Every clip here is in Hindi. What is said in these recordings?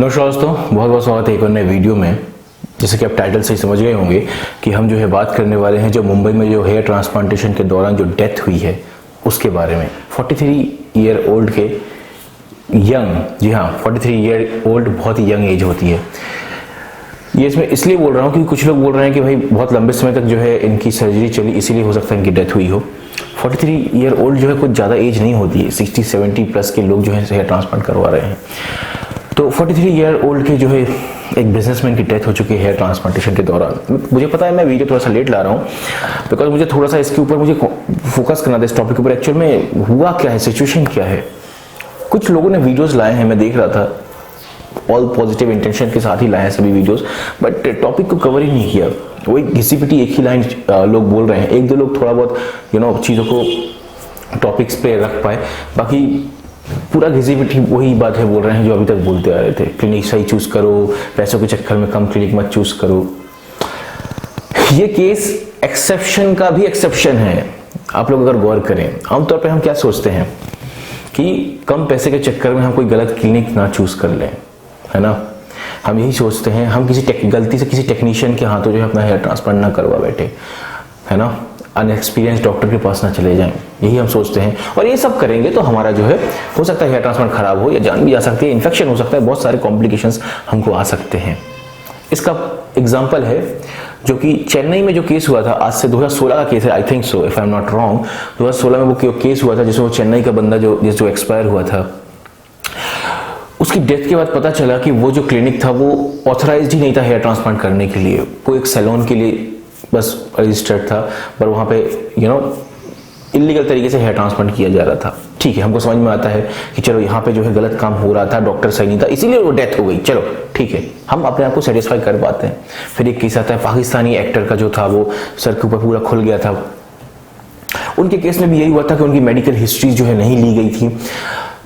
नमस्कार दोस्तों, बहुत बहुत स्वागत है एक और नए वीडियो में। जैसे कि आप टाइटल से ही समझ गए होंगे कि हम जो है बात करने वाले हैं जो मुंबई में जो हेयर ट्रांसप्लांटेशन के दौरान जो डेथ हुई है उसके बारे में। 43 ईयर ओल्ड के यंग, जी हाँ 43 ईयर ओल्ड बहुत ही यंग एज होती है। ये इसमें इसलिए बोल रहा हूँ क्योंकि कुछ लोग बोल रहे हैं कि भाई बहुत लंबे समय तक जो है इनकी सर्जरी चली, इसीलिए हो सकता है इनकी डेथ हुई हो। 43 ईयर ओल्ड जो है कुछ ज़्यादा एज नहीं होती है, 60-70 प्लस के लोग जो है हेयर ट्रांसप्लांट करवा रहे हैं। तो 43 ईयर ओल्ड के जो है एक बिजनेसमैन की डेथ हो चुकी है हेयर ट्रांसप्लांटेशन के दौरान। मुझे पता है मैं वीडियो थोड़ा सा लेट ला रहा हूँ बिकॉज मुझे थोड़ा सा इसके ऊपर मुझे फोकस करना था, इस टॉपिक के ऊपर। एक्चुअल में हुआ क्या है, सिचुएशन क्या है। कुछ लोगों ने वीडियोस लाए हैं, मैं देख रहा था, ऑल पॉजिटिव इंटेंशन के साथ ही लाए हैं सभी वीडियोस, बट टॉपिक को कवर ही नहीं किया। वही घिसी पिटी एक ही लाइन लोग बोल रहे हैं। एक दो लोग थोड़ा बहुत चीज़ों को टॉपिक्स पे रख पाए, बाकी पूरा घिसी पिटी वही बात है बोल रहे हैं जो अभी तक बोलते आ रहे थे। क्लिनिक सही चूज करो, पैसों के चक्कर में कम क्लिनिक मत चूज करो। ये केस एक्सेप्शन का भी एक्सेप्शन है। आप लोग अगर गौर करें, आमतौर पे हम क्या सोचते हैं कि कम पैसे के चक्कर में हम कोई गलत क्लिनिक ना चूज कर लें, है ना। हम यही सोचते हैं, हम गलती से किसी टेक्नीशियन के हाथों जो है अपना हेयर ट्रांसप्लांट ना करवा बैठे, है ना, अनएक्सपीरियंस डॉक्टर के पास ना चले जाएं, यही हम सोचते हैं। और ये सब करेंगे तो हमारा जो है हो सकता है हेयर ट्रांसप्लांट खराब हो या जान भी जा सकती है, इन्फेक्शन हो सकता है, बहुत सारे कॉम्प्लिकेशंस हमको आ सकते हैं। इसका एग्जाम्पल है जो कि चेन्नई में जो केस हुआ था, आज से 2016 का केस है, I think so, if I am not wrong. 2016 में वो केस हुआ था जिसमें वो चेन्नई का बंदा जो एक्सपायर हुआ था, उसकी डेथ के बाद पता चला कि वो जो क्लिनिक था वो ऑथराइज्ड ही नहीं था हेयर ट्रांसप्लांट करने के लिए। वो एक सैलून के लिए बस रजिस्टर्ड था, पर वहाँ पे इलीगल तरीके से हेयर ट्रांसप्लांट किया जा रहा था। ठीक है, हमको समझ में आता है कि चलो यहाँ पे जो है गलत काम हो रहा था, डॉक्टर सही नहीं था, इसीलिए वो डेथ हो गई, चलो ठीक है, हम अपने आप को सेटिस्फाई कर पाते हैं। फिर एक केस आता है पाकिस्तानी एक्टर का, जो था वो सर के ऊपर पूरा खुल गया था। उनके केस में भी यही हुआ था कि उनकी मेडिकल हिस्ट्री जो है नहीं ली गई थी,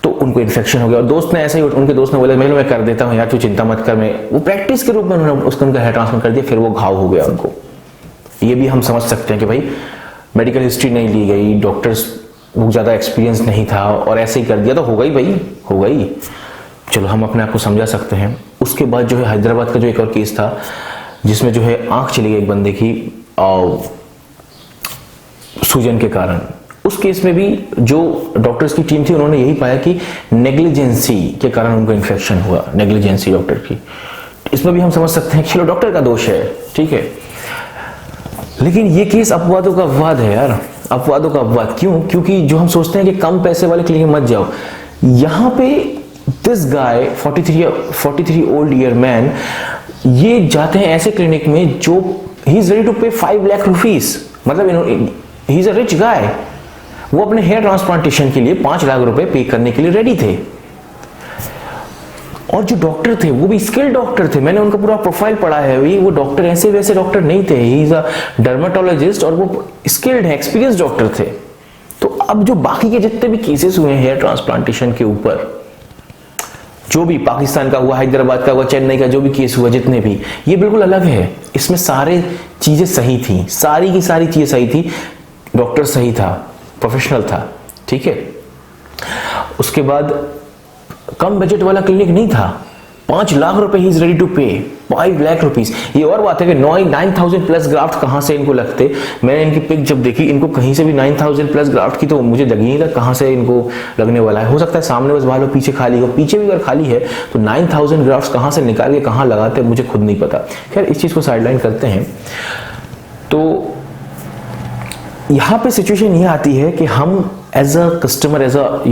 तो उनको इन्फेक्शन हो गया। और दोस्त ने ऐसे ही, उनके दोस्त ने बोला मैं कर देता हूँ यार, तू चिंता मत कर। मैं वो प्रैक्टिस के रूप में उन्होंने उनका हेयर ट्रांसप्लांट कर दिया, फिर वो घाव हो गया उनको। ये भी हम समझ सकते हैं कि भाई मेडिकल हिस्ट्री नहीं ली गई, डॉक्टर्स बहुत ज़्यादा एक्सपीरियंस नहीं था और ऐसे ही कर दिया तो हो गई भाई, हो गई, चलो हम अपने आप को समझा सकते हैं। उसके बाद जो है हैदराबाद का जो एक और केस था जिसमें जो है आंख चली गई एक बंदे की सूजन के कारण। उस केस में भी जो डॉक्टर्स की टीम थी उन्होंने यही पाया कि नेग्लिजेंसी के कारण उनको इन्फेक्शन हुआ, नेग्लिजेंसी डॉक्टर की। इसमें भी हम समझ सकते हैं चलो डॉक्टर का दोष है, ठीक है। लेकिन ये केस अपवादों का अपवाद है यार, अपवादों का अपवाद। क्यों? क्योंकि जो हम सोचते हैं कि कम पैसे वाले क्लिनिक मत जाओ, यहां पे this guy 43 old year man ये जाते हैं ऐसे क्लिनिक में जो ही is ready to pay 5 lakh rupees, मतलब ही इज अ रिच गाय। वो अपने हेयर ट्रांसप्लांटेशन के लिए 5 लाख रुपए पे करने के लिए रेडी थे। और जो डॉक्टर थे वो भी स्किल्ड डॉक्टर थे, मैंने उनका पूरा प्रोफाइल पढ़ा है। वो डॉक्टर ऐसे वैसे डॉक्टर नहीं थे, ही इज अ डर्मेटोलॉजिस्ट और वो स्किल्ड है, एक्सपीरियंस डॉक्टर थे। तो अब जो बाकी के जितने भी केसेस हुए हेयर ट्रांसप्लांटेशन के ऊपर, जो भी पाकिस्तान का हुआ, हैदराबाद का हुआ, चेन्नई का जो भी केस हुआ, जितने भी, ये बिल्कुल अलग है। इसमें सारे चीजें सही थी, सारी की सारी चीजें सही थी, डॉक्टर सही था, प्रोफेशनल था, ठीक है। उसके बाद कम बजट वाला क्लिनिक नहीं था, 5 लाख रुपए ही is ready to pay, 5 lakh rupees. ये और बात है कि 9,000 प्लस ग्राफ्ट कहां से इनको लगते। मैंने इनकी पिक जब देखी, इनको कहीं से भी 9,000 प्लस ग्राफ्ट की तो मुझे लगी नहीं था कहां से इनको लगने वाला है। हो सकता है सामने बस वालों पीछे खाली हो, पीछे भी अगर खाली है तो 9,000 ग्राफ्ट कहां से निकाल के कहां लगाते मुझे खुद नहीं पता। खैर इस चीज को साइडलाइन करते हैं। तो यहां पे सिचुएशन ये आती है कि हम as a customer, as a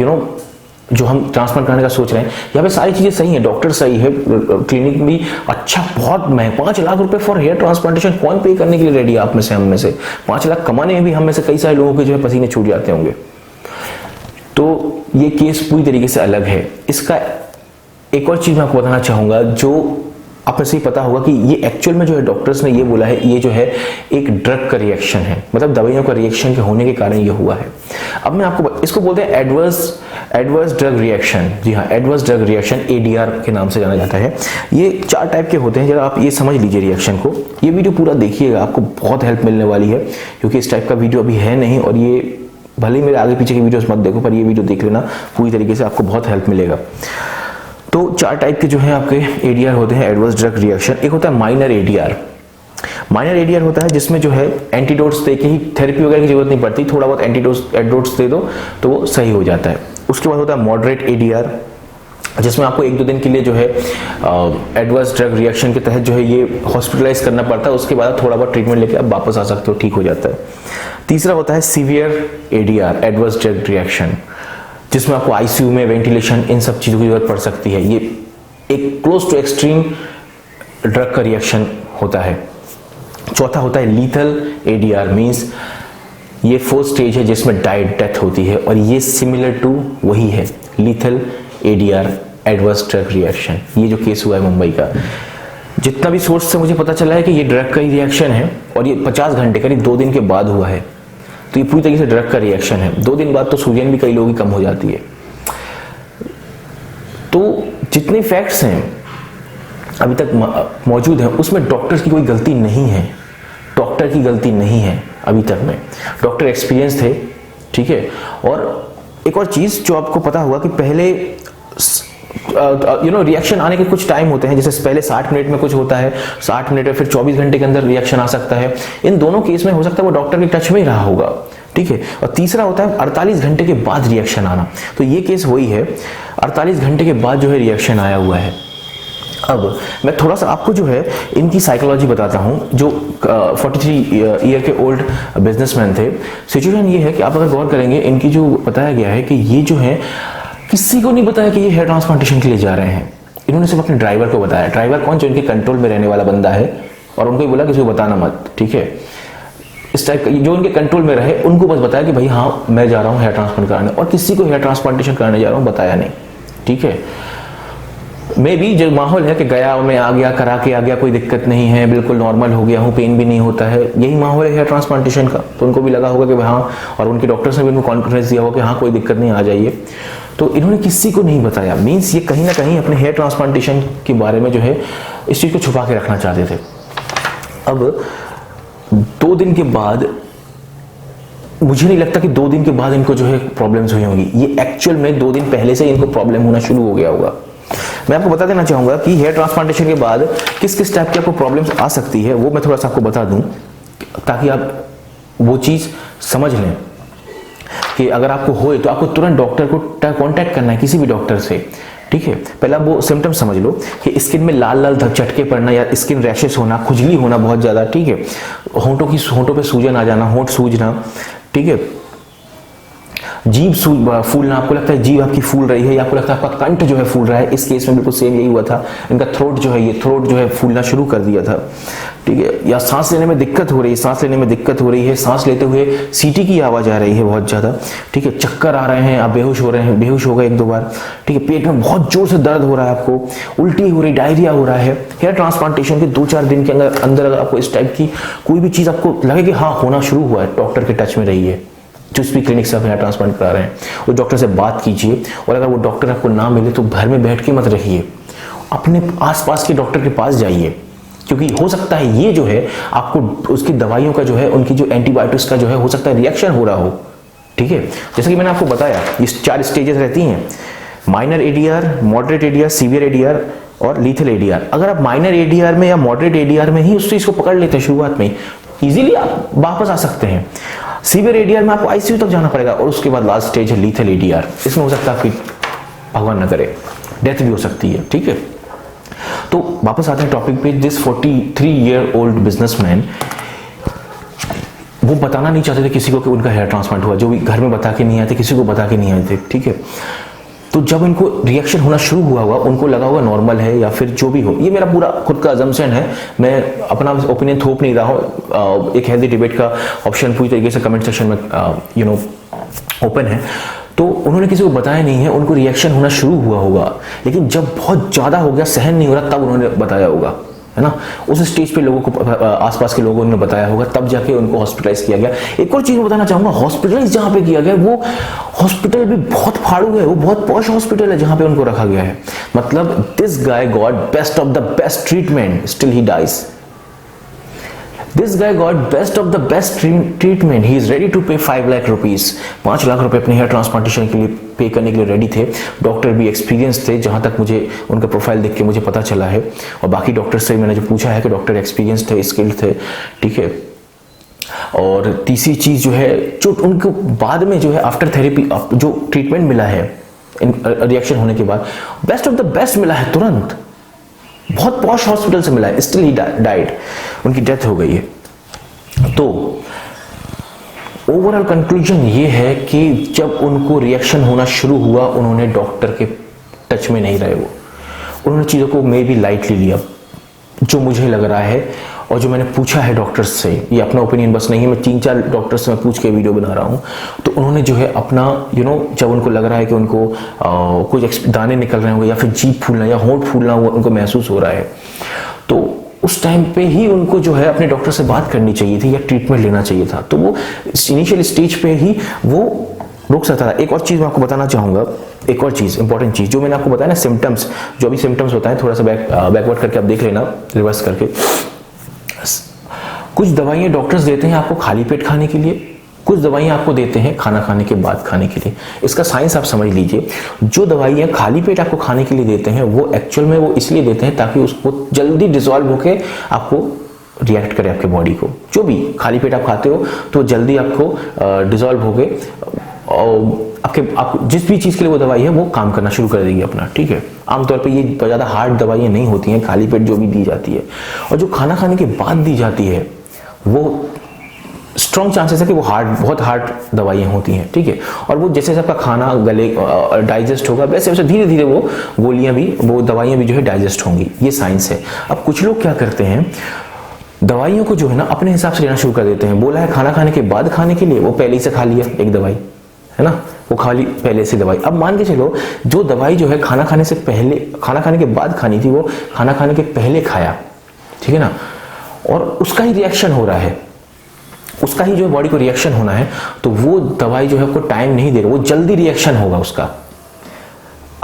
जो हम ट्रांसप्लांट करने का सोच रहे हैं, यहाँ पे सारी चीजें सही हैं, डॉक्टर सही है, क्लिनिक भी अच्छा, बहुत महंगा, 5 लाख रुपए फॉर हेयर ट्रांसप्लांटेशन कौन पे करने के लिए रेडी है आप में से, हम में से। 5 लाख कमाने में भी हम में से कई सारे लोगों के जो है पसीने छूट जाते होंगे। तो ये केस पूरी तरीके से अलग है। इसका एक और चीज मैं आपको बताना चाहूंगा, जो आपको सही पता होगा कि ये एक्चुअल में जो है डॉक्टर्स ने ये बोला है, ये जो है एक ड्रग का रिएक्शन है, मतलब दवाइयों का रिएक्शन के होने के कारण ये हुआ है। अब मैं आपको, इसको बोलते हैं एडवर्स ड्रग रिएक्शन। जी हाँ, एडवर्स ड्रग रिएक्शन, ADR के नाम से जाना जाता है। ये 4 टाइप के होते हैं, जरा आप ये समझ लीजिए रिएक्शन को। ये वीडियो पूरा देखिएगा, आपको बहुत हेल्प मिलने वाली है, क्योंकि इस टाइप का वीडियो अभी है नहीं। और ये भले ही मेरे आगे पीछे की वीडियोस मत देखो, पर ये वीडियो देख लेना, पूरी तरीके से आपको बहुत हेल्प मिलेगा। तो 4 टाइप के जो है आपके एडीआर होते हैं, एडवर्स ड्रग रिएक्शन। एक होता है माइनर एडीआर। माइनर एडीआर होता है जिसमें जो है एंटीडोट्स दे के ही, थेरेपी वगैरह की जरूरत नहीं पड़ती, थोड़ा बहुत एंटीडोट्स दे दो तो वो सही हो जाता है। उसके बाद होता है मॉडरेट एडीआर, जिसमें आपको 1-2 दिन के लिए जो है एडवर्स ड्रग रिएक्शन के तहत जो है ये हॉस्पिटलाइज करना पड़ता है, उसके बाद थोड़ा बहुत ट्रीटमेंट लेके आप वापस आ सकते हो, ठीक हो जाता है। तीसरा होता है severe ADR, adverse drug reaction, जिसमें आपको आईसीयू में वेंटिलेशन, इन सब चीज़ों की जरूरत पड़ सकती है। ये एक क्लोज टू एक्सट्रीम ड्रग का रिएक्शन होता है। चौथा होता है लीथल एडीआर, मीन्स ये 4th स्टेज है जिसमें डायरेक्ट डेथ होती है, और ये सिमिलर टू वही है lethal ADR, adverse drug reaction. ये जो केस हुआ है मुंबई का, जितना भी सोर्स से मुझे पता चला है कि ये ड्रग का ही रिएक्शन है, और ये 50 घंटे करीब 2 दिन के बाद हुआ है, तो ये पूरी तरीके से ड्रग का रिएक्शन है। 2 दिन बाद तो सूजन भी कई लोगों की कम हो जाती है। तो जितने फैक्ट्स हैं अभी तक मौजूद हैं, उसमें डॉक्टर्स की कोई गलती नहीं है, डॉक्टर की गलती नहीं है अभी तक में। डॉक्टर एक्सपीरियंस थे, ठीक है। और एक और चीज जो आपको पता होगा कि पहले रिएक्शन आने के कुछ टाइम होते हैं, जैसे पहले 60 मिनट में कुछ होता है, 60 मिनट में, फिर 24 घंटे के अंदर रिएक्शन आ सकता है। इन दोनों केस में हो सकता है वो डॉक्टर के टच में ही रहा होगा, ठीक है। और तीसरा होता है 48 घंटे के बाद रिएक्शन आना। तो ये केस वही है, 48 घंटे के बाद जो है रिएक्शन आया हुआ है। अब मैं थोड़ा सा आपको जो है इनकी साइकोलॉजी बताता हूं। जो 43 ईयर के ओल्ड बिजनेसमैन थे, सिचुएशन ये है कि आप अगर गौर करेंगे, इनकी जो बताया गया है कि ये जो है किसी को नहीं बताया कि ये हेयर ट्रांसप्लांटेशन के लिए जा रहे हैं। इन्होंने सिर्फ अपने ड्राइवर को बताया। ड्राइवर कौन? जो इनके कंट्रोल में रहने वाला बंदा है, और उनको ही बोला किसी को बताना मत, ठीक है। इस टाइप का जो उनके कंट्रोल में रहे, उनको बस बताया कि भाई हाँ मैं जा रहा हूँ हेयर ट्रांसप्लांट कराने, और किसी को हेयर ट्रांसप्लांटेशन कराने जा रहा हूँ बताया नहीं, ठीक है। मे भी जो माहौल है कि गया मैं आ गया, करा के आ गया, कोई दिक्कत नहीं है, बिल्कुल नॉर्मल हो गया हूँ, पेन भी नहीं होता है, यही माहौल है हेयर ट्रांसप्लांटेशन का। तो उनको भी लगा होगा कि हाँ, और उनके डॉक्टर्स ने भी उनको कॉन्फिडेंस दिया होगा कि हाँ कोई दिक्कत नहीं, आ जाइए। तो इन्होंने किसी को नहीं बताया। मीन्स ये कहीं ना कहीं अपने हेयर ट्रांसप्लांटेशन के बारे में जो है इस चीज़ को छुपा के रखना चाहते थे। अब 2 दिन के बाद, मुझे नहीं लगता कि 2 दिन के बाद इनको जो है प्रॉब्लम्स हुई होंगी। ये एक्चुअल में 2 दिन पहले से इनको प्रॉब्लम होना शुरू हो गया होगा। मैं आपको बता देना चाहूंगा कि हेयर ट्रांसप्लांटेशन के बाद किस किस टाइप की आपको प्रॉब्लम्स आ सकती है, वो मैं थोड़ा सा आपको बता दूं, ताकि आप वो चीज समझ लें कि अगर आपको होए तो आपको तुरंत डॉक्टर को कांटेक्ट करना है, किसी भी डॉक्टर से, ठीक है। पहला वो सिम्टम्स समझ लो कि स्किन में लाल लाल झटके पड़ना, या स्किन रैशेस होना, खुजली होना बहुत ज्यादा, ठीक है। होंठों पे सूजन आ जाना, होंठ सूजना, ठीक है। जीभ फूलना, आपको लगता है जीभ आपकी फूल रही है, या आपको लगता है आपका कंठ जो है फूल रहा है। इस केस में बिल्कुल सेम यही हुआ था। इनका थ्रोट जो है, ये थ्रोट जो है फूलना शुरू कर दिया था, ठीक है। या सांस लेने में दिक्कत हो रही है, सांस लेने में दिक्कत हो रही है, सांस लेते हुए सीटी की आवाज आ रही है बहुत ज्यादा, ठीक है। चक्कर आ रहे हैं, आप बेहोश हो रहे हैं, बेहोश हो गए 1-2 बार, ठीक है। पेट में बहुत जोर से दर्द हो रहा है, आपको उल्टी हो रही, डायरिया हो रहा है। हेयर ट्रांसप्लांटेशन के 2-4 दिन के अंदर अगर आपको इस टाइप की कोई भी चीज आपको लगे कि हाँ होना शुरू हुआ है, डॉक्टर के टच में रहिए। जिस भी क्लिनिक से आप हेयर ट्रांसप्लांट करा रहे हैं, वो डॉक्टर से बात कीजिए, और अगर वो डॉक्टर आपको ना मिले तो घर में बैठ के मत रहिए, अपने आसपास के डॉक्टर के पास जाइए, क्योंकि हो सकता है ये जो है आपको उसकी दवाइयों का जो है, उनकी जो एंटीबायोटिक्स का जो है, हो सकता है रिएक्शन हो रहा हो, ठीक है। जैसे कि मैंने आपको बताया, ये 4 स्टेजेस रहती हैं: minor ADR, moderate ADR, severe ADR और लीथल एडीआर। अगर आप माइनर एडीआर में या मॉडरेट एडीआर में ही उस चीज को पकड़ लेते हैं शुरुआत में, इजीली आप वापस आ सकते हैं। सीवियर एडीआर में आपको आईसीयू तक जाना पड़ेगा, और उसके बाद लास्ट स्टेज है लीथल एडीआर। इसमें हो सकता है आपकी, भगवान न करे, डेथ भी हो सकती है, ठीक है। तो वापस आते हैं टॉपिक पे। दिस 43 ईयर ओल्ड बिजनेसमैन, वो बताना नहीं चाहते थे किसी को कि उनका हेयर ट्रांसप्लांट हुआ, जो भी घर में बता के नहीं आए थे, किसी को बता के नहीं आए थे, ठीक है। तो जब इनको रिएक्शन होना शुरू हुआ होगा, उनको लगा होगा नॉर्मल है, या फिर जो भी हो, ये मेरा पूरा खुद का अजम्पशन है, मैं अपना ओपिनियन थोप नहीं रहा हूँ। एक हेल्दी डिबेट का ऑप्शन पूरी तरीके से कमेंट सेक्शन में ओपन है। तो उन्होंने किसी को बताया नहीं है, उनको रिएक्शन होना शुरू हुआ होगा, लेकिन जब बहुत ज्यादा हो गया, सहन नहीं हो रहा, तब उन्होंने बताया होगा, है ना। उस स्टेज पे लोगों को, आसपास के लोगों ने बताया होगा, तब जाके उनको हॉस्पिटलाइज किया गया। एक और चीज मैं बताना चाहूंगा, हॉस्पिटलाइज जहां पे किया गया, वो हॉस्पिटल भी बहुत फाड़ू है, वो बहुत पॉश हॉस्पिटल है जहां पे उनको रखा गया है। मतलब this guy got best of the best treatment, still he dies. This guy got best of the best treatment, he is ready to pay 5 lakh rupees. 5 lakh रुपए अपने हेयर ट्रांसप्लांटेशन के लिए पे करने के लिए रेडी थे। डॉक्टर भी एक्सपीरियंस थे, जहां तक मुझे उनका प्रोफाइल देख के मुझे पता चला है, और बाकी डॉक्टर से मैंने जो पूछा है कि डॉक्टर एक्सपीरियंस थे, स्किल्ड थे, ठीक है। और तीसरी चीज जो है, जो उनको बाद में जो है आफ्टर थेरेपी जो ट्रीटमेंट मिला है रिएक्शन होने के बाद, बेस्ट ऑफ द बेस्ट मिला है तुरंत, बहुत पॉश हॉस्पिटल से मिला है, स्टिल ही डाइड, उनकी डेथ हो गई है। तो ओवरऑल कंक्लूजन ये है कि जब उनको रिएक्शन होना शुरू हुआ, उन्होंने डॉक्टर के टच में नहीं रहे, उन्होंने चीज़ों को मे बी लाइटली लिया, जो मुझे लग रहा है और जो मैंने पूछा है डॉक्टर्स से। ये अपना ओपिनियन बस नहीं है, मैं 3-4 डॉक्टर्स से मैं पूछ के वीडियो बना रहा हूँ। तो उन्होंने जो है अपना जब उनको लग रहा है कि उनको कुछ दाने निकल रहे होंगे या फिर जीभ फूलना या होंठ फूलना उनको महसूस हो रहा है, तो उस टाइम पे ही उनको जो है अपने डॉक्टर से बात करनी चाहिए थी या ट्रीटमेंट लेना चाहिए था। तो वो इनिशियल स्टेज पे ही वो रुक सकता था। एक और चीज़ मैं आपको बताना चाहूँगा, एक और चीज़ इंपॉर्टेंट चीज़ जो मैंने आपको बताया ना, सिम्टम्स, जो अभी सिम्टम्स बताएं, थोड़ा सा बैकवर्ड करके आप देख लेना, रिवर्स करके। कुछ दवाइयाँ डॉक्टर्स देते हैं आपको खाली पेट खाने के लिए, कुछ दवाइयाँ आपको देते हैं खाना खाने के बाद खाने के लिए। इसका साइंस आप समझ लीजिए। जो दवाइयाँ खाली पेट आपको खाने के लिए देते हैं, वो एक्चुअल में वो इसलिए देते हैं ताकि उसको जल्दी डिसॉल्व होके आपको रिएक्ट करे आपके बॉडी को। जो भी खाली पेट आप खाते हो तो जल्दी आपको डिसॉल्व होके आप जिस भी चीज़ के लिए वो दवाई है वो काम करना शुरू कर देगी अपना, ठीक है। आमतौर पे ये ज़्यादा हार्ड दवाइयाँ नहीं होती हैं खाली पेट जो भी दी जाती है, और जो खाना खाने के बाद दी जाती है वो स्ट्रॉन्ग चांसेस है कि वो बहुत हार्ड दवाइयाँ होती हैं, ठीक है। और वो जैसे आपका खाना गले डाइजेस्ट होगा, वैसे वैसे धीरे धीरे वो गोलियाँ भी, वो दवाइयाँ भी जो है डाइजेस्ट होंगी, ये साइंस है। अब कुछ लोग क्या करते हैं, दवाइयों को जो है ना अपने हिसाब से लेना शुरू कर देते हैं। बोला है खाना खाने के बाद खाने के लिए, वो पहले ही से खा लिया एक दवाई, है ना, वो खाली पहले से दवाई। अब मान के चलो जो दवाई जो है खाना खाने से पहले, खाना खाने के बाद खानी थी, वो खाना खाने के पहले खाया, ठीक है ना, और उसका ही रिएक्शन हो रहा है, उसका ही जो बॉडी को रिएक्शन होना है, तो वो दवाई जो है आपको टाइम नहीं देगा, वो जल्दी रिएक्शन होगा उसका।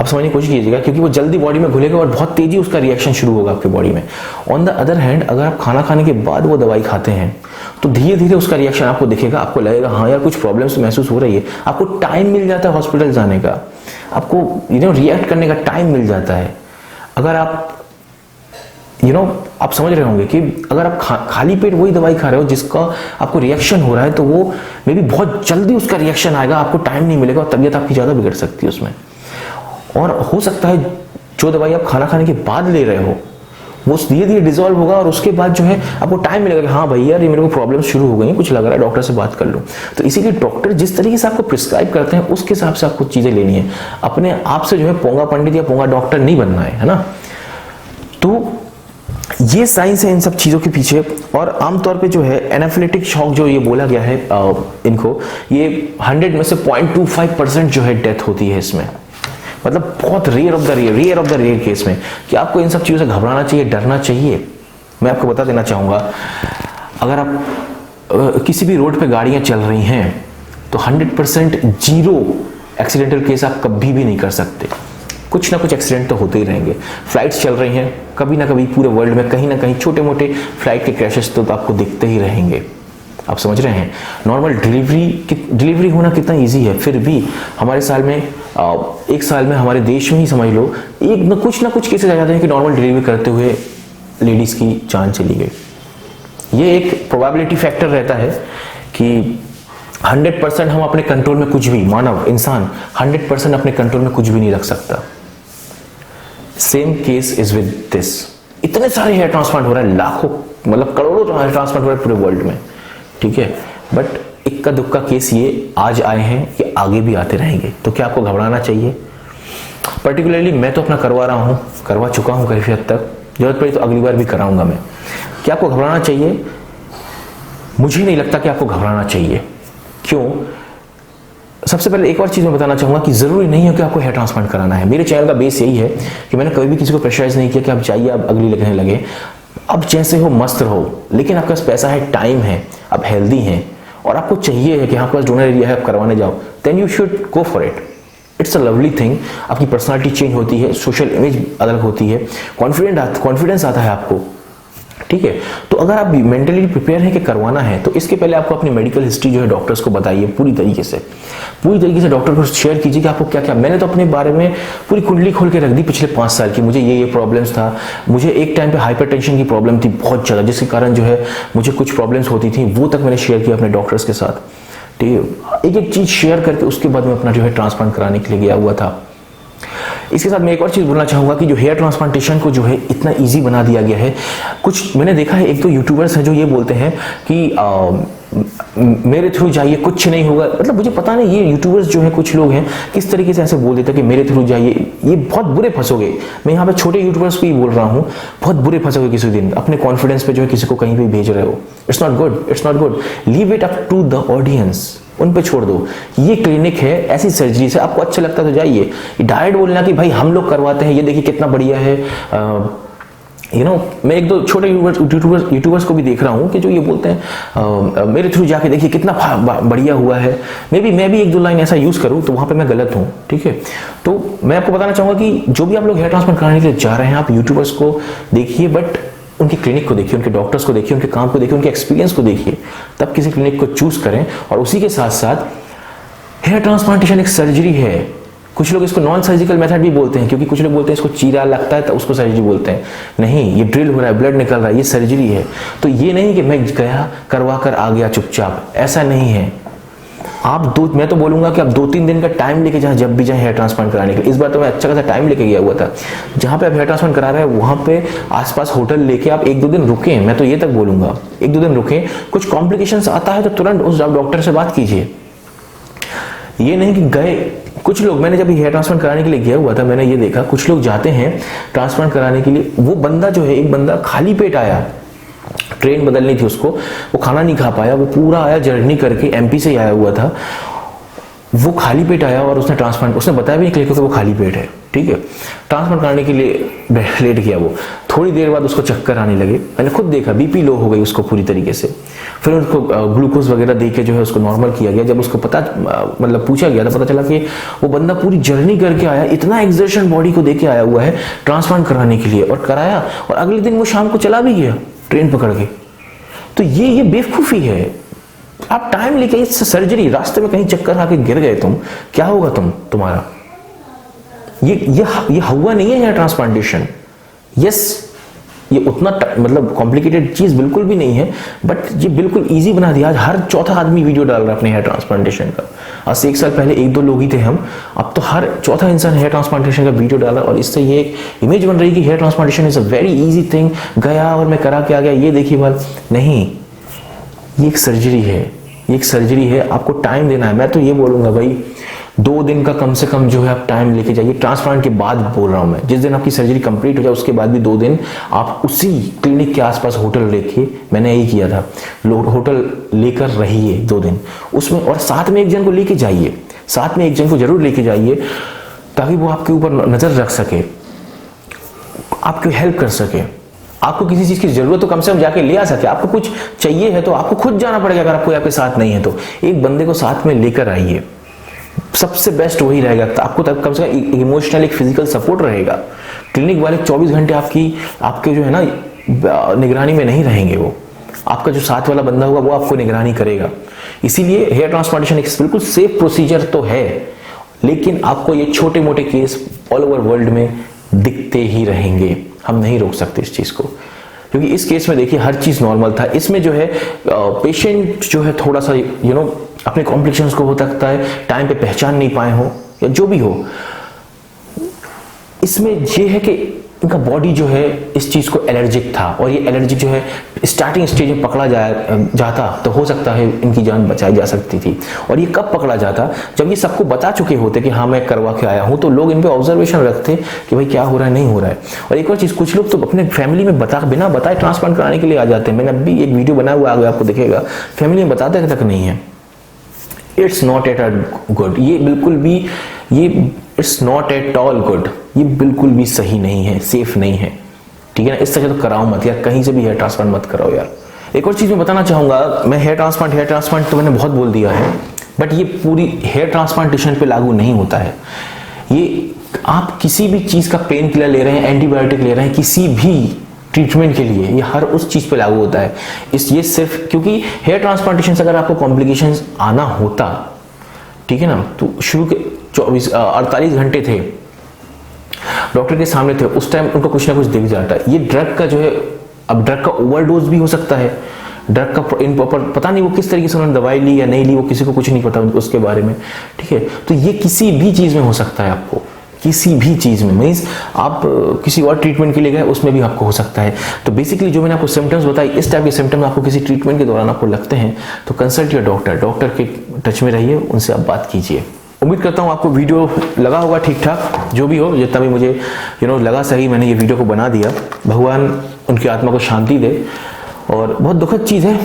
आप समझने की कोशिश कीजिएगा, क्योंकि वो जल्दी बॉडी में घुलेगा और बहुत तेजी उसका रिएक्शन शुरू होगा आपकी बॉडी में। ऑन द अदर हैंड, अगर आप खाना खाने के बाद वो दवाई खाते हैं तो धीरे धीरे उसका रिएक्शन आपको दिखेगा, आपको लगेगा हाँ यार कुछ प्रॉब्लम्स महसूस हो रही है, आपको टाइम मिल जाता है हॉस्पिटल जाने का, आपको रिएक्ट करने का टाइम मिल जाता है। अगर आप आप समझ रहे होंगे कि अगर आप खाली पेट वही दवाई खा रहे हो जिसका आपको रिएक्शन हो रहा है, तो वो मे बी बहुत जल्दी उसका रिएक्शन आएगा, आपको टाइम नहीं मिलेगा और तबीयत आपकी ज़्यादा बिगड़ सकती है उसमें। और हो सकता है जो दवाई आप खाना खाने के बाद ले रहे हो वो धीरे धीरे डिसॉल्व होगा, और उसके बाद जो है आपको टाइम मिलेगा कि हाँ भाई यार ये मेरे को प्रॉब्लम शुरू हो गई, कुछ लग रहा है, डॉक्टर से बात कर लो। तो इसीलिए डॉक्टर जिस तरीके से आपको प्रिस्क्राइब करते हैं उसके हिसाब से आपको चीज़ें लेनी है। अपने आप से जो है पोंगा पंडित या पोंगा डॉक्टर नहीं बनना है ना। तो ये साइंस है इन सब चीज़ों के पीछे। और आमतौर पे जो है एनाफिलेटिक शॉक जो ये बोला गया है इनको, ये 100 में से 0.25% जो है डेथ होती है इसमें, मतलब बहुत rare of the rare case में। कि आपको इन सब चीज़ों से घबराना चाहिए, डरना चाहिए? मैं आपको बता देना चाहूँगा, अगर आप किसी भी रोड पे गाड़ियाँ चल रही हैं तो 100% जीरो एक्सीडेंटल केस आप कभी भी नहीं कर सकते। कुछ ना कुछ एक्सीडेंट तो होते ही रहेंगे। फ्लाइट्स चल रही हैं, कभी ना कभी पूरे वर्ल्ड में कहीं ना कहीं छोटे मोटे फ्लाइट के क्रैशेस तो आपको दिखते ही रहेंगे। आप समझ रहे हैं? नॉर्मल डिलीवरी होना कितना इजी है, फिर भी हमारे साल में एक साल में हमारे देश में ही समझ लो कुछ ना कुछ केसेस आ जाते हैं कि नॉर्मल डिलीवरी करते हुए लेडीज की जान चली गई। ये एक प्रोबेबिलिटी फैक्टर रहता है कि 100% हम अपने कंट्रोल में कुछ भी, मानव इंसान 100% अपने कंट्रोल में कुछ भी नहीं रख सकता। Same case is with this. इतने सारे हेयर ट्रांसप्लांट हो रहे हैं, लाखों मतलब करोड़ों हेयर ट्रांसप्लांट हो रहे हैं पूरे वर्ल्ड में, ठीक है। बट इक्का दुक्का केस ये आज आए हैं, ये आगे भी आते रहेंगे। तो क्या आपको घबराना चाहिए? पर्टिकुलरली मैं तो अपना करवा चुका हूँ काफी हद तक, जरूरत पड़ी तो अगली बार भी कराऊंगा मैं। क्या आपको घबराना चाहिए? मुझे नहीं लगता कि आपको घबराना चाहिए। क्यों? सबसे पहले एक और चीज़ मैं बताना चाहूँगा कि ज़रूरी नहीं है कि आपको हेयर ट्रांसप्लांट कराना है। मेरे चैनल का बेस यही है कि मैंने कभी भी किसी को प्रेशराइज नहीं किया कि आप जाइए, आप अगली लगने लगे, अब जैसे हो मस्त रहो, लेकिन आपके पास पैसा है, टाइम है, आप हेल्दी हैं और आपको चाहिए है कि आपके पास डोनर एरिया है, आप करवाने जाओ, then you should go for it. It's a lovely thing. आपकी पर्सनालिटी चेंज होती है, सोशल इमेज अलग होती है, कॉन्फिडेंस आता है आपको, ठीक है। तो अगर आप मेंटली प्रिपेयर हैं कि करवाना है तो इसके पहले आपको अपनी मेडिकल हिस्ट्री जो है डॉक्टर्स को बताइए, पूरी तरीके से डॉक्टर को शेयर कीजिए कि आपको क्या क्या। मैंने तो अपने बारे में पूरी कुंडली खोल के रख दी पिछले 5 साल की, मुझे ये प्रॉब्लम्स था, मुझे एक टाइम पे हाइपरटेंशन की प्रॉब्लम थी बहुत ज़्यादा, जिसके कारण जो है मुझे कुछ प्रॉब्लम्स होती थी, वो तक मैंने शेयर किया अपने डॉक्टर्स के साथ, ठीक है। एक एक चीज़ शेयर करके उसके बाद में अपना जो है ट्रांसप्लांट कराने के लिए गया हुआ था। इसके साथ मैं एक और चीज़ बोलना चाहूँगा कि जो हेयर ट्रांसप्लांटेशन को जो है इतना इजी बना दिया गया है। कुछ मैंने देखा है, एक तो यूट्यूबर्स हैं जो ये बोलते हैं कि मेरे थ्रू जाइए कुछ नहीं होगा। मतलब मुझे पता नहीं ये यूट्यूबर्स जो हैं, कुछ लोग हैं किस तरीके से ऐसे बोल देते हैं कि मेरे थ्रू जाइए, ये बहुत बुरे फंसोगे। मैं यहाँ पे छोटे यूट्यूबर्स को ही बोल रहा हूँ, बहुत बुरे फंसोगे किसी दिन अपने कॉन्फिडेंस पे जो है किसी को कहीं भी भेज रहे हो। It's not good, it's not good. Leave it up to the audience, उन पे छोड़ दो। ये क्लिनिक है, ऐसी सर्जरी से आपको अच्छा लगता तो जाइए। डायरेक्ट बोलना कि भाई हम लोग करवाते हैं, ये देखिए कितना बढ़िया है। मैं एक दो छोटे यूट्यूबर्स को भी देख रहा हूँ कि जो ये बोलते हैं मेरे थ्रू जाके देखिए कितना बढ़िया हुआ है। मैं भी एक दो लाइन ऐसा यूज करूँ तो वहाँ पे मैं गलत हूँ, ठीक है। तो मैं आपको बताना चाहूँगा कि जो भी आप लोग हेयर ट्रांसप्लांट कराने के लिए जा रहे हैं, आप यूट्यूबर्स को देखिए, बट उनकी क्लिनिक को देखिए, उनके डॉक्टर्स को देखिए, उनके काम को देखिए, उनके एक्सपीरियंस को देखिए, तब किसी क्लिनिक को चूज करें। और उसी के साथ साथ हेयर ट्रांसप्लांटेशन एक सर्जरी है। कुछ लोग इसको नॉन सर्जिकल मेथड भी बोलते हैं, क्योंकि कुछ लोग बोलते हैं इसको चीरा लगता है तो उसको सर्जरी बोलते हैं। नहीं, ये ड्रिल हो रहा है, ब्लड निकल रहा है, ये सर्जरी है। तो ये नहीं कि मैं गया करवा कर आ गया चुपचाप, ऐसा नहीं है। मैं तो बोलूंगा कि आप 2-3 दिन का टाइम लेके जाएं, जब भी जाएं हेयर ट्रांसप्लांट कराने के लिए। इस बार तो मैं अच्छा खासा टाइम लेके गया हुआ था। जहां पे आप हेयर ट्रांसप्लांट करा रहे हैं वहां पे आसपास होटल लेके आप 1-2 दिन रुकें। मैं तो ये तक बोलूंगा 1-2 दिन रुकें। कुछ कॉम्प्लिकेशंस आता है तो तुरंत उस डॉक्टर से बात कीजिए। ये नहीं कि गए, कुछ लोग, मैंने जब हेयर ट्रांसप्लांट कराने के लिए गया हुआ था, मैंने ये देखा कुछ लोग जाते हैं ट्रांसप्लांट कराने के लिए, वो बंदा जो है, एक बंदा खाली पेट आया, ट्रेन बदलनी थी उसको, वो खाना नहीं खा पाया, वो पूरा आया जर्नी करके, एमपी से आया हुआ था, वो खाली पेट आया और उसने बताया भी नहीं क्लिनिक को कि वो खाली पेट है, ठीक है। ट्रांसप्लांट कराने के लिए लेट गया वो, थोड़ी देर बाद उसको चक्कर आने लगे। मैंने खुद देखा, बीपी लो हो गई उसको पूरी तरीके से। फिर उसको ग्लूकोज वगैरह दे के जो है उसको नॉर्मल किया गया। जब उसको पूछा गया तो पता चला कि वो बंदा पूरी जर्नी करके आया, इतना एक्सर्शन बॉडी को देके आया हुआ है ट्रांसप्लांट कराने के लिए, और कराया, और अगले दिन वो शाम को चला भी गया ट्रेन पकड़ के। तो ये बेवकूफ़ी है। आप टाइम लेके इस सर्जरी, रास्ते में कहीं चक्कर आके गिर गए तुम, क्या होगा तुम्हारा? ये हुआ नहीं है हेयर ट्रांसप्लांटेशन। यस, ये उतना मतलब कॉम्प्लिकेटेड चीज बिल्कुल भी नहीं है, बट ये बिल्कुल इजी बना दिया। आज हर चौथा आदमी वीडियो डाल रहा है अपने हेयर ट्रांसप्लांटेशन का। आज से 1 साल पहले 1-2 लोग ही थे हम, अब तो हर चौथा इंसान हेयर ट्रांसप्लांटेशन का वीडियो डाला। और इससे ये एक इमेज बन रही है कि hair transplantation is a very easy thing, गया और मैं करा के आ गया, ये देखिए बात नहीं। ये एक सर्जरी है, ये एक सर्जरी है, आपको टाइम देना है। मैं तो ये बोलूंगा भाई 2 दिन का कम से कम जो है आप टाइम लेके जाइए। ट्रांसप्लांट के बाद बोल रहा हूं मैं, जिस दिन आपकी सर्जरी कंप्लीट हो जाए उसके बाद भी 2 दिन आप उसी क्लिनिक के आसपास होटल लेके, मैंने यही किया था, होटल लेकर रहिए 2 दिन उसमें। और साथ में एक जन को लेके जाइए, साथ में एक जन को जरूर लेके जाइए, ताकि वो आपके ऊपर नजर रख सके, आपकी हेल्प कर सके। आपको किसी चीज की जरूरत तो कम से कम जाके ले आ सके। आपको कुछ चाहिए है तो आपको खुद जाना पड़ेगा, अगर आपको आपके साथ नहीं है तो एक बंदे को साथ में लेकर आइए, सबसे बेस्ट वही रहेगा। आपको तब कम से कम इमोशनल, एक फिजिकल सपोर्ट रहेगा। क्लिनिक वाले 24 घंटे आपके जो है ना निगरानी में नहीं रहेंगे। वो आपका जो साथ वाला बंदा होगा वो आपको निगरानी करेगा। इसीलिए हेयर ट्रांसप्लांटेशन एक बिल्कुल सेफ प्रोसीजर तो है, लेकिन आपको ये छोटे मोटे केस ऑल ओवर वर्ल्ड में दिखते ही रहेंगे। हम नहीं रोक सकते इस चीज को, क्योंकि इस केस में देखिए हर चीज नॉर्मल था। इसमें जो है पेशेंट जो है थोड़ा सा अपने कॉम्प्लिकेशंस को हो सकता है टाइम पे पहचान नहीं पाए हो या जो भी हो। इसमें ये है कि इनका बॉडी जो है इस चीज को एलर्जिक था, और ये एलर्जी जो है स्टार्टिंग स्टेज में पकड़ा जाता तो हो सकता है इनकी जान बचाई जा सकती थी। और ये कब पकड़ा जाता? जब ये सबको बता चुके होते कि हाँ मैं करवा के आया हूं, तो लोग इन पे ऑब्जर्वेशन रखते कि भाई क्या हो रहा है, नहीं हो रहा है। और एक और चीज, कुछ लोग तो अपने फैमिली में बिना बताए ट्रांसप्लांट कराने के लिए आ जाते हैं। मैंने अभी एक वीडियो बनाया हुआ आगे आपको दिखेगा, फैमिली में बताते तक नहीं है। It's not at all good, ये बिल्कुल भी, ये it's not at all good, ये बिल्कुल भी सही नहीं है, सेफ नहीं है, ठीक है ना। इस तरह तो कराओ मत यार, कहीं से भी हेयर ट्रांसप्लांट मत कराओ यार। एक और चीज मैं बताना चाहूंगा, मैं हेयर ट्रांसप्लांट तो मैंने बहुत बोल दिया है, बट ये पूरी हेयर ट्रांसप्लांटेशन पे लागू नहीं होता है। ये आप किसी भी चीज का पेन किलर ले रहे हैं, एंटीबायोटिक ले रहे हैं, किसी भी ट्रीटमेंट के लिए, ये हर उस चीज़ पे लागू होता है। ये सिर्फ क्योंकि हेयर ट्रांसप्लांटेशन से अगर आपको कॉम्प्लिकेशंस आना होता, ठीक है ना, तो शुरू के 48 घंटे थे, डॉक्टर के सामने थे, उस टाइम उनको कुछ ना कुछ दिख जाता। ये ड्रग का जो है, अब ड्रग का ओवरडोज भी हो सकता है, ड्रग का इम्प्रॉपर, पता नहीं वो किस तरीके से उन्होंने दवाई ली या नहीं ली, वो किसी को कुछ नहीं पता उसके बारे में, ठीक है। तो ये किसी भी चीज़ में हो सकता है, आपको किसी भी चीज़ में, मीन्स आप किसी और ट्रीटमेंट के लिए गए उसमें भी आपको हो सकता है। तो बेसिकली जो मैंने आपको सिम्टम्स बताई, इस टाइप के सिम्टम्स आपको किसी ट्रीटमेंट के दौरान आपको लगते हैं तो कंसल्ट योर डॉक्टर, डॉक्टर के टच में रहिए, उनसे आप बात कीजिए। उम्मीद करता हूँ आपको वीडियो लगा होगा ठीक ठाक, जो भी हो, जितना भी मुझे लगा सही, मैंने ये वीडियो को बना दिया। भगवान उनकी आत्मा को शांति दे। और बहुत दुखद चीज़ है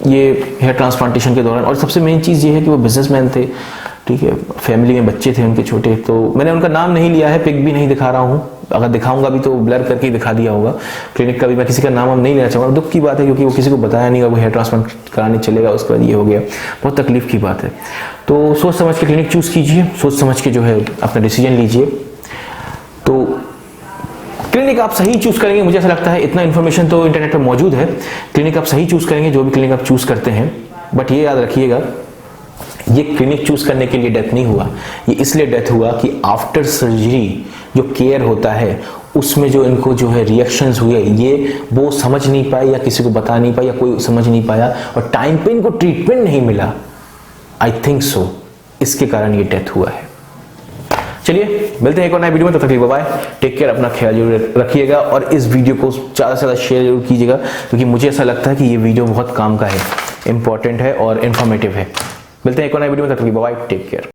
ये हेयर ट्रांसप्लांटेशन के दौरान। और सबसे मेन चीज़ ये है कि वो बिजनेसमैन थे, ठीक है, फैमिली में बच्चे थे उनके छोटे, तो मैंने उनका नाम नहीं लिया है, पिक भी नहीं दिखा रहा हूँ, अगर दिखाऊंगा भी तो ब्लर करके ही दिखा दिया होगा। क्लिनिक का भी मैं किसी का नाम नहीं लेना चाहूँगा, दुख की बात है, क्योंकि वो किसी को बताया नहीं, और वो हेयर ट्रांसप्लांट कराने चलेगा, उसके बाद ये हो गया, बहुत तकलीफ की बात है। तो सोच समझ के क्लिनिक चूज़ कीजिए, सोच समझ के जो है अपना डिसीजन लीजिए। तो क्लिनिक आप सही चूज करेंगे, मुझे ऐसा लगता है, इतना इन्फॉर्मेशन तो इंटरनेट पर मौजूद है, क्लिनिक आप सही चूज करेंगे जो भी क्लिनिक आप चूज करते हैं। बट ये याद रखिएगा, ये क्लिनिक चूज करने के लिए डेथ नहीं हुआ, ये इसलिए डेथ हुआ कि आफ्टर सर्जरी जो केयर होता है उसमें जो इनको जो है रिएक्शंस हुए, ये वो समझ नहीं पाए या किसी को बता नहीं पाए या कोई समझ नहीं पाया, और टाइम पे इनको ट्रीटमेंट नहीं मिला, आई थिंक सो, इसके कारण ये डेथ हुआ है। चलिए मिलते हैं एक और नए वीडियो में, तब तक बाय, टेक केयर, अपना ख्याल जरूर रखिएगा, और इस वीडियो को ज़्यादा से ज़्यादा शेयर जरूर कीजिएगा, क्योंकि मुझे ऐसा लगता है कि ये वीडियो बहुत काम का है, इंपॉर्टेंट है और इन्फॉर्मेटिव है। मिलते हैं एक और नए वीडियो में, तब तक बाय, टेक केयर।